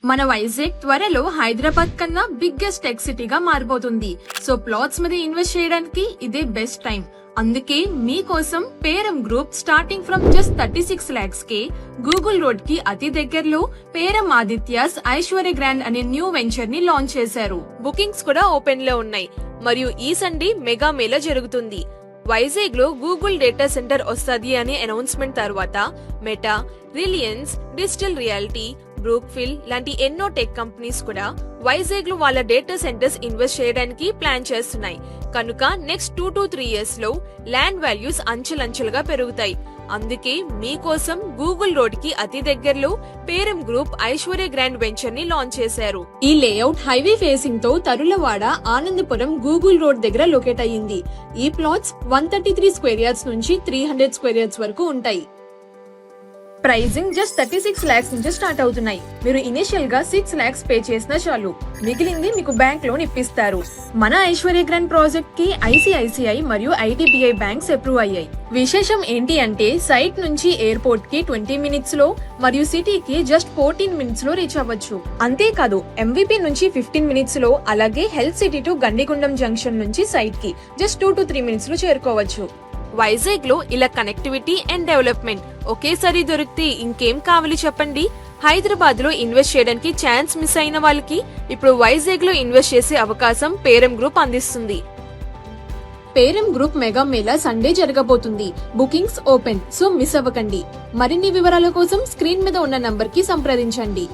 మన వైజాగ్ త్వరలో హైదరాబాద్ కన్నా బిగ్గెస్ట్ టెక్ సిటీగా మారిపోతుంది. సో ప్లాట్స్ మీద ఇన్వెస్ట్ చేయడానికి ఇదే బెస్ట్ టైం. అందుకే మీకోసం Peram group starting from just 36 lakhs కే గూగుల్ రోడ్ కి అతి దగ్గరలో పేరం ఆదిత్యాస్ ఐశ్వర్య గ్రాండ్ అనే న్యూ వెంచర్ ని లాంచ్ చేశారు. బుకింగ్స్ కూడా ఓపెన్ లో ఉన్నాయి. మరియు ఈ సండే మెగా మేళా జరుగుతుంది. వైజాగ్ లో గూగుల్ డేటా సెంటర్ వస్తది అనే అనౌన్స్మెంట్ తర్వాత మెటా, రిలయన్స్, డిజిటల్ రియాలిటీ, బ్రూక్ఫిల్ లాంటి ఎన్నో టెక్ కంపెనీస్ కూడా వైజాగ్ లో వాళ్ళ డేటా సెంటర్స్ ఇన్వెస్ట్ చేయడానికి ప్లాన్ చేస్తున్నాయి. కనుక నెక్స్ట్ 2 to 3 years లో ల్యాండ్ వాల్యూస్ అంచెలంచెలుగా పెరుగుతాయి. అందుకే మీకోసం గూగుల్ రోడ్ కి అతి దగ్గరలో Peram group Aishwarya grand venture ని లాంచ్ చేశారు. ఈ లేఅవుట్ హైవే ఫేసింగ్ తో తరులవాడ, ఆనందపురం, గూగుల్ రోడ్ దగ్గర లొకేట్ అయ్యింది. ఈ ప్లాట్స్ 133 square yards నుంచి 300 square yards వరకు ఉంటాయి. ప్రైజింగ్ జస్ట్ 36 lakhs నుంచి స్టార్ట్ అవుతున్నాయి. మీరు ఇనిషియల్ గా 6 lakhs పే చేసినా చాలు, మిగిలింది మీకు బ్యాంక్ లోన్ ఇప్పిస్తారు. మన ఐశ్వర్య గ్రాండ్ ప్రాజెక్ట్ కి ఐసిఐసిఐ మరియు ఐడిబిఐ బ్యాంక్స్ అప్రూవ్ అయ్యాయి. విశేషం ఏంటి అంటే సైట్ నుంచి ఎయిర్పోర్ట్ కి 20 minutes లో మరియు సిటీకి జస్ట్ 14 minutes లో రీచ్ అవ్వచ్చు. అంతేకాదు ఎంవిపి నుంచి 15 minutes లో, అలాగే health city to Gandigundam junction నుంచి సైట్ కి జస్ట్ 2 to 3 minutes లో చేరుకోవచ్చు. వైజాగ్ లో ఇలా కనెక్టివిటీ అండ్ డెవలప్మెంట్ ఒకేసారి దొరికితే ఇంకేం కావాలి చెప్పండి. హైదరాబాద్ లో ఇన్వెస్ట్ చేయడానికి ఛాన్స్ మిస్ అయిన వాళ్ళకి ఇప్పుడు వైజాగ్ లో ఇన్వెస్ట్ చేసే అవకాశం పేరం గ్రూప్ అందిస్తుంది. Peram group mega Mela Sunday జరగబోతుంది. బుకింగ్స్ ఓపెన్, సో మిస్ అవ్వకండి. మరిన్ని వివరాల కోసం స్క్రీన్ మీద ఉన్న నంబర్ కి సంప్రదించండి.